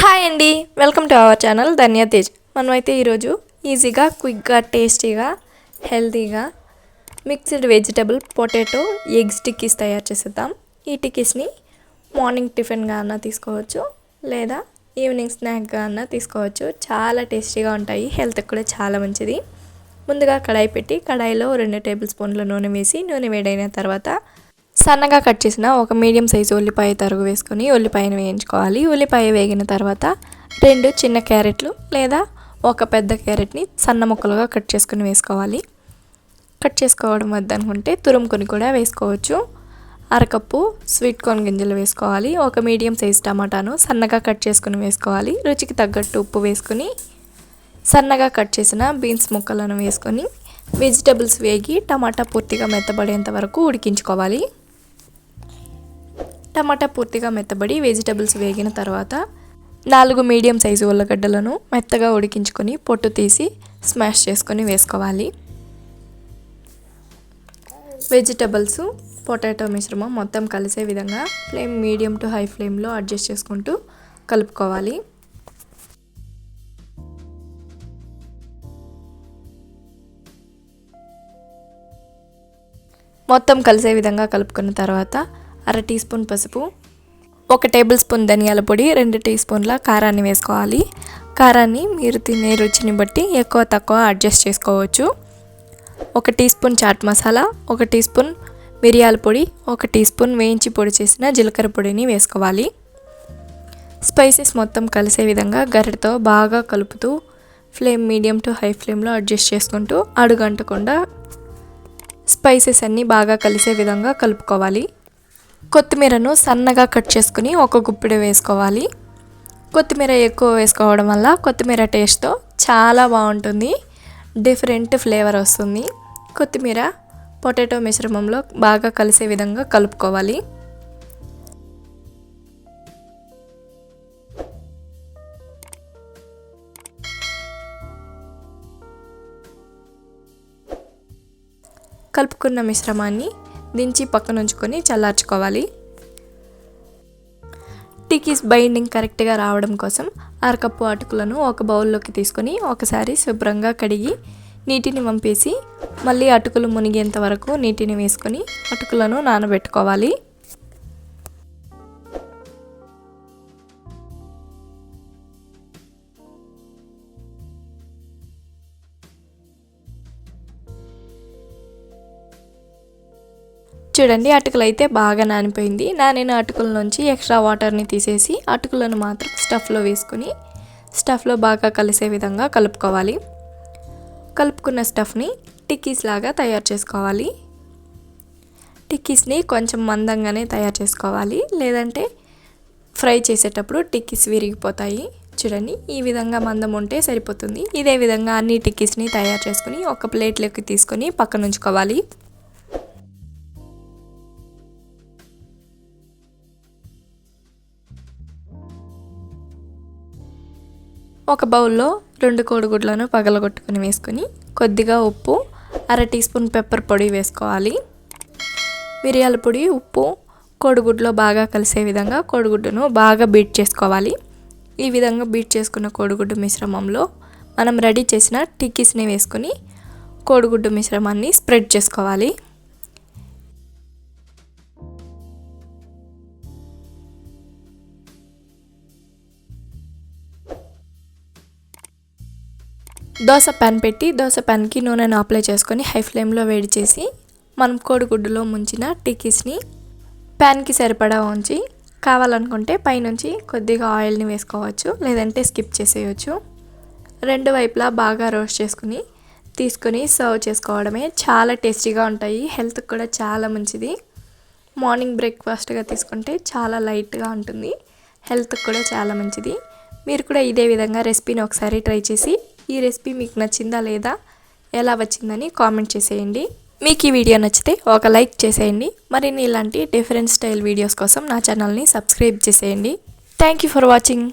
Hi అండి, welcome to our channel ధన్య తేజ్. మనమైతే ఈరోజు ఈజీగా, క్విక్గా, టేస్టీగా, హెల్తీగా mixed vegetable potato eggs tikkis తయారు చేసేద్దాం. ఈ టిక్కీస్ని మార్నింగ్ టిఫిన్గా అన్నా తీసుకోవచ్చు, లేదా ఈవినింగ్ స్నాక్గా అన్నా తీసుకోవచ్చు. చాలా టేస్టీగా ఉంటాయి, హెల్త్కి కూడా చాలా మంచిది. ముందుగా కడాయి పెట్టి కడాయిలో 2 టేబుల్ స్పూన్ల నూనె వేసి నూనె వేడైన తర్వాత సన్నగా కట్ చేసిన ఒక మీడియం సైజు ఉల్లిపాయ తరుగు వేసుకొని ఉల్లిపాయను వేయించుకోవాలి. ఉల్లిపాయ వేగిన తర్వాత 2 చిన్న క్యారెట్లు లేదా ఒక పెద్ద క్యారెట్ని సన్న ముక్కలుగా కట్ చేసుకుని వేసుకోవాలి. కట్ చేసుకోవడం వద్దనుకుంటే తురుముకొని కూడా వేసుకోవచ్చు. అరకప్పు స్వీట్ కార్న్ గింజలు వేసుకోవాలి. ఒక మీడియం సైజు టమాటాను సన్నగా కట్ చేసుకుని వేసుకోవాలి. రుచికి తగ్గట్టు ఉప్పు వేసుకొని సన్నగా కట్ చేసిన బీన్స్ ముక్కలను వేసుకొని వెజిటబుల్స్ వేగి టమాటా పూర్తిగా మెత్తబడేంత వరకు ఉడికించుకోవాలి. టమాటా పూర్తిగా మెత్తబడి వెజిటబుల్స్ వేగిన తర్వాత 4 మీడియం సైజు ఉల్లగడ్డలను మెత్తగా ఉడికించుకొని పొట్టు తీసి స్మాష్ చేసుకొని వేసుకోవాలి. వెజిటబుల్స్ పొటాటో మిశ్రమం మొత్తం కలిసే విధంగా ఫ్లేమ్ మీడియం టు హై ఫ్లేమ్లో అడ్జస్ట్ చేసుకుంటూ కలుపుకోవాలి. మొత్తం కలిసే విధంగా కలుపుకున్న తర్వాత 1/2 టీ స్పూన్ పసుపు, 1 టేబుల్ స్పూన్ ధనియాల పొడి, 2 టీ స్పూన్ల కారాన్ని వేసుకోవాలి. కారాన్ని మీరు తినే రుచిని బట్టి ఎక్కువ తక్కువ అడ్జస్ట్ చేసుకోవచ్చు. 1 teaspoon chaat masala, 1 teaspoon మిరియాల పొడి, 1 టీ స్పూన్ వేయించి పొడి చేసిన జీలకర్ర పొడిని వేసుకోవాలి. స్పైసెస్ మొత్తం కలిసే విధంగా గరిటెతో బాగా కలుపుతూ ఫ్లేమ్ మీడియం టు హై ఫ్లేమ్లో అడ్జస్ట్ చేసుకుంటూ అడుగంటకుండా స్పైసెస్ అన్నీ బాగా కలిసే విధంగా కలుపుకోవాలి. కొత్తిమీరను సన్నగా కట్ చేసుకుని 1 గుప్పెడు వేసుకోవాలి. కొత్తిమీర ఎక్కువ వేసుకోవడం వల్ల కొత్తిమీర టేస్ట్తో చాలా బాగుంటుంది, డిఫరెంట్ ఫ్లేవర్ వస్తుంది. కొత్తిమీర పొటాటో మిశ్రమంలో బాగా కలిసే విధంగా కలుపుకోవాలి. కలుపుకున్న మిశ్రమాన్ని దించి పక్కన ఉంచుకొని చల్లార్చుకోవాలి. టిక్కీస్ బైండింగ్ కరెక్ట్గా రావడం కోసం అరకప్పు అటుకులను ఒక బౌల్లోకి తీసుకొని ఒకసారి శుభ్రంగా కడిగి నీటిని వంపేసి మళ్ళీ అటుకులు మునిగేంత వరకు నీటిని వేసుకొని అటుకులను నానబెట్టుకోవాలి. చూడండి, అటుకులు అయితే బాగా నానిపోయింది. నానిన అటుకుల నుంచి ఎక్స్ట్రా వాటర్ని తీసేసి అటుకులను మాత్రం స్టఫ్లో వేసుకొని స్టఫ్లో బాగా కలిసే విధంగా కలుపుకోవాలి. కలుపుకున్న స్టఫ్ని టిక్కీస్ లాగా తయారు చేసుకోవాలి. టిక్కీస్ని కొంచెం మందంగానే తయారు చేసుకోవాలి, లేదంటే ఫ్రై చేసేటప్పుడు టిక్కీస్ విరిగిపోతాయి. చూడండి, ఈ విధంగా మందం ఉంటే సరిపోతుంది. ఇదే విధంగా అన్ని టిక్కీస్ని తయారు చేసుకుని ఒక ప్లేట్లోకి తీసుకొని పక్కన ఉంచుకోవాలి. ఒక బౌల్లో 2 కోడిగుడ్లను పగలగొట్టుకుని వేసుకొని కొద్దిగా ఉప్పు, 1/2 టీ స్పూన్ పెప్పర్ పొడి వేసుకోవాలి. మిరియాల పొడి, ఉప్పు కోడిగుడ్లో బాగా కలిసే విధంగా కోడిగుడ్డును బాగా బీట్ చేసుకోవాలి. ఈ విధంగా బీట్ చేసుకున్న కోడిగుడ్డు మిశ్రమంలో మనం రెడీ చేసిన టిక్కీస్ని వేసుకొని కోడిగుడ్డు మిశ్రమాన్ని స్ప్రెడ్ చేసుకోవాలి. దోశ ప్యాన్ పెట్టి దోశ ప్యాన్కి నూనెను అప్లై చేసుకొని హై ఫ్లేమ్లో వేడి చేసి మనం కోడిగుడ్డులో ముంచిన టిక్కీస్ని ప్యాన్కి సరిపడా ఉంచి కావాలనుకుంటే పైనుంచి కొద్దిగా ఆయిల్ని వేసుకోవచ్చు, లేదంటే స్కిప్ చేసేయచ్చు. 2 వైపులా బాగా రోస్ట్ చేసుకుని తీసుకొని సర్వ్ చేసుకోవడమే. చాలా టేస్టీగా ఉంటాయి, హెల్త్కి కూడా చాలా మంచిది. మార్నింగ్ బ్రేక్ఫాస్ట్గా తీసుకుంటే చాలా లైట్గా ఉంటుంది, హెల్త్కి కూడా చాలా మంచిది. మీరు కూడా ఇదే విధంగా రెసిపీని ఒకసారి ట్రై చేసి ఈ రెసిపీ మీకు నచ్చిందా లేదా, ఎలా వచ్చిందని కామెంట్ చేసేయండి. మీకు ఈ వీడియో నచ్చితే ఒక లైక్ చేసేయండి. మరిన్ని ఇలాంటి డిఫరెంట్ స్టైల్ వీడియోస్ కోసం నా ఛానల్ని సబ్స్క్రైబ్ చేసేయండి. Thank you for watching.